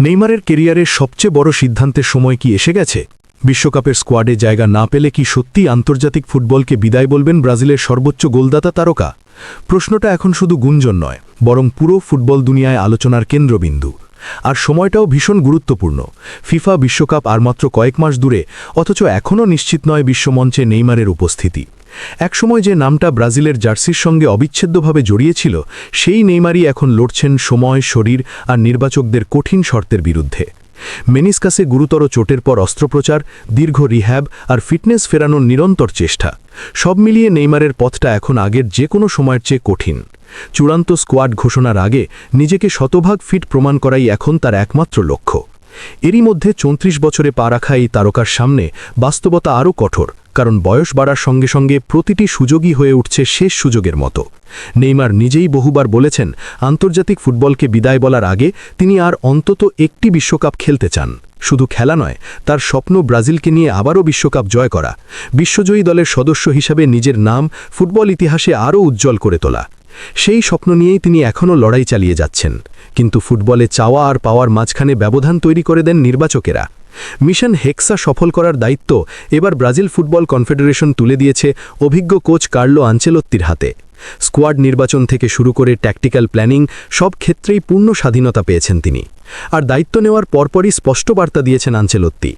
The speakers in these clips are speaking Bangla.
নেইমারের কেরিয়ারের সবচেয়ে বড় সিদ্ধান্তের সময় কি এসে গেছে? বিশ্বকাপের স্কোয়াডে জায়গা না পেলে কি সত্যিই আন্তর্জাতিক ফুটবলকে বিদায় বলবেন ব্রাজিলের সর্বোচ্চ গোলদাতা তারকা? প্রশ্নটা এখন শুধু গুঞ্জন নয়, বরং পুরো ফুটবল দুনিয়ায় আলোচনার কেন্দ্রবিন্দু। আর সময়টাও ভীষণ গুরুত্বপূর্ণ। ফিফা বিশ্বকাপ আর মাত্র কয়েক মাস দূরে, অথচ এখনও নিশ্চিত নয় বিশ্বমঞ্চে নেইমারের উপস্থিতি। একসময় যে নামটা ব্রাজিলের জার্সির সঙ্গে অবিচ্ছেদ্যভাবে জড়িয়েছিল, সেই নেইমারই এখন লড়ছেন সময়, শরীর আর নির্বাচকদের কঠিন শর্তের বিরুদ্ধে। মেনিসকাসে গুরুতর চোটের পর অস্ত্রোপচার, দীর্ঘ রিহ্যাব আর ফিটনেস ফেরানোর নিরন্তর চেষ্টা, সব মিলিয়ে নেইমারের পথটা এখন আগের যে কোনো সময়ের চেয়ে কঠিন। চূড়ান্ত স্কোয়াড ঘোষণার আগে নিজেকে শতভাগ ফিট প্রমাণ করাই এখন তার একমাত্র লক্ষ্য। এরই মধ্যে 34 বছরে পা রাখা এই তারকার সামনে বাস্তবতা আরও কঠোর, কারণ বয়স বাড়ার সঙ্গে সঙ্গে প্রতিটি সুযোগই হয়ে উঠছে শেষ সুযোগের মতো। নেইমার নিজেই বহুবার বলেছেন, আন্তর্জাতিক ফুটবলকে বিদায় বলার আগে তিনি আর অন্তত একটি বিশ্বকাপ খেলতে চান। শুধু খেলা নয়, তার স্বপ্ন ব্রাজিলকে নিয়ে আবারও বিশ্বকাপ জয় করা, বিশ্বজয়ী দলের সদস্য হিসাবে নিজের নাম ফুটবল ইতিহাসে আরও উজ্জ্বল করে তোলা। সেই স্বপ্ন নিয়েই তিনি এখনও লড়াই চালিয়ে যাচ্ছেন। কিন্তু ফুটবলে চাওয়া আর পাওয়ার মাঝখানে ব্যবধান তৈরি করে দেন নির্বাচকেরা। মিশন হেক্সা সফল করার দায়িত্ব এবার ব্রাজিল ফুটবল কনফেডারেশন তুলে দিয়েছে অভিজ্ঞ কোচ কার্লো আনচেলোত্তির হাতে। স্কোয়াড নির্বাচন থেকে শুরু করে ট্যাকটিক্যাল প্ল্যানিং, সব ক্ষেত্রেই পূর্ণ স্বাধীনতা পেয়েছেন তিনি। আর দায়িত্ব নেওয়ার পরপরই স্পষ্ট বার্তা দিয়েছেন আনচেলোত্তি,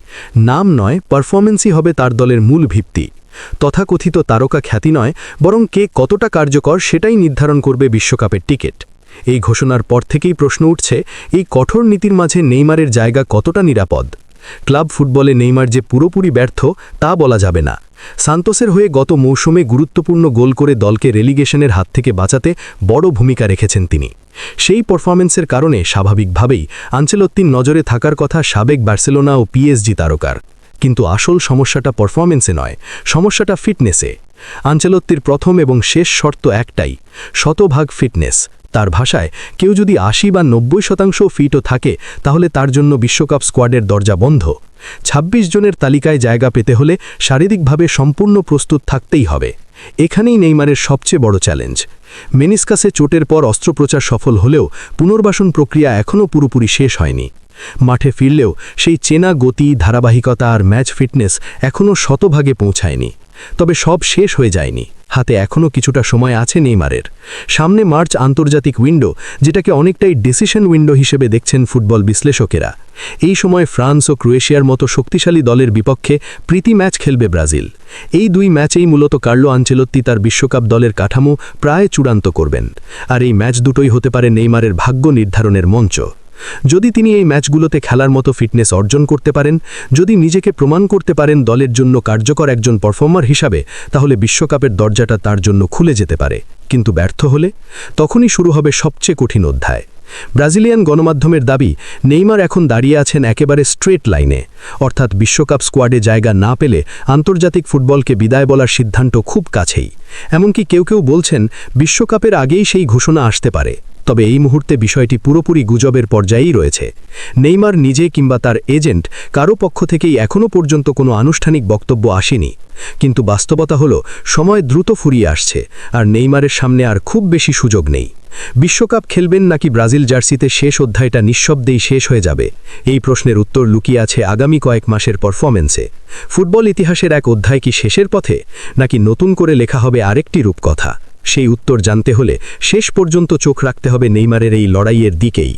নাম নয়, পারফরমেন্সই হবে তার দলের মূল ভিত্তি। তথাকথিত তারকা খ্যাতি নয়, বরং কে কতটা কার্যকর সেটাই নির্ধারণ করবে বিশ্বকাপের টিকিট। এই ঘোষণার পর থেকেই প্রশ্ন উঠছে, এই কঠোর নীতির মাঝে নেইমারের জায়গা কতটা নিরাপদ? ক্লাব ফুটবলে নেইমার যে পুরোপুরি ব্যর্থ তা বলা যাবে না। সান্তোসের হয়ে গত মৌসুমে গুরুত্বপূর্ণ গোল করে দলকে রেলিগেশনের হাত থেকে বাঁচাতে বড় ভূমিকা রেখেছেন তিনি। সেই পারফরম্যান্সের কারণে স্বাভাবিকভাবেই আনচেলোত্তির নজরে থাকার কথা সাবেক বার্সেলোনা ও পিএসজি তারকার। কিন্তু আসল সমস্যাটা পারফরম্যান্সে নয়, সমস্যাটা ফিটনেসে। আনচেলোত্তির প্রথম এবং শেষ শর্ত একটাই, শতভাগ ফিটনেস। তার ভাষায়, কেউ যদি 80 বা 90% ফিটও থাকে, তাহলে তার জন্য বিশ্বকাপ স্কোয়াডের দরজা বন্ধ। 26 জনের তালিকায় জায়গা পেতে হলে শারীরিকভাবে সম্পূর্ণ প্রস্তুত থাকতেই হবে। এখানেই নেইমারের সবচেয়ে বড় চ্যালেঞ্জ। মেনিসকাসে চোটের পর অস্ত্রোপচার সফল হলেও পুনর্বাসন প্রক্রিয়া এখনও পুরোপুরি শেষ হয়নি। মাঠে ফিরলেও সেই চেনা গতি, ধারাবাহিকতা আর ম্যাচ ফিটনেস এখনও শতভাগে পৌঁছায়নি। তবে সব শেষ হয়ে যায়নি, হাতে এখনও কিছুটা সময় আছে নেইমারের। সামনে মার্চ আন্তর্জাতিক উইন্ডো, যেটাকে অনেকটাই ডিসিশন উইন্ডো হিসেবে দেখছেন ফুটবল বিশ্লেষকেরা। এই সময় ফ্রান্স ও ক্রোয়েশিয়ার মতো শক্তিশালী দলের বিপক্ষে প্রীতি ম্যাচ খেলবে ব্রাজিল। এই দুই ম্যাচেই মূলত কার্লো আনচেলোত্তি তার বিশ্বকাপ দলের কাঠামো প্রায় চূড়ান্ত করবেন। আর এই ম্যাচ দুটোই হতে পারে নেইমারের ভাগ্য নির্ধারণের মঞ্চ। যদি তিনি এই ম্যাচগুলোতে খেলার মতো ফিটনেস অর্জন করতে পারেন, যদি নিজেকে প্রমাণ করতে পারেন দলের জন্য কার্যকর একজন পারফর্মার হিসাবে, তাহলে বিশ্বকাপের দরজাটা তার জন্য খুলে যেতে পারে। কিন্তু ব্যর্থ হলে তখনই শুরু হবে সবচেয়ে কঠিন অধ্যায়। ব্রাজিলিয়ান গণমাধ্যমের দাবি, নেইমার এখন দাঁড়িয়ে আছেন একেবারে স্ট্রেট লাইনে, অর্থাৎ বিশ্বকাপ স্কোয়াডে জায়গা না পেলে আন্তর্জাতিক ফুটবলকে বিদায় বলার সিদ্ধান্ত খুব কাছেই। এমনকি কেউ কেউ বলছেন, বিশ্বকাপের আগেই সেই ঘোষণা আসতে পারে। তবে এই মুহূর্তে বিষয়টি পুরোপুরি গুজবের পর্যায়েই রয়েছে। নেইমার নিজে কিংবা তার এজেন্ট কারো পক্ষ থেকেই এখনও পর্যন্ত কোনো আনুষ্ঠানিক বক্তব্য আসেনি। কিন্তু বাস্তবতা হলো, সময় দ্রুত ফুরিয়ে আসছে, আর নেইমারের সামনে আর খুব বেশি সুযোগ নেই। বিশ্বকাপ খেলবেন নাকি ব্রাজিল জার্সিতে শেষ অধ্যায়টা নিঃশব্দেই শেষ হয়ে যাবে? এই প্রশ্নের উত্তর লুকিয়ে আছে আগামী কয়েক মাসের পারফরম্যান্সে। ফুটবল ইতিহাসের এক অধ্যায় কি শেষের পথে, নাকি নতুন করে লেখা হবে আরেকটি রূপকথা? সেই উত্তর জানতে হলে শেষ পর্যন্ত চোখ রাখতে হবে নেইমারের এই লড়াইয়ের দিকেই।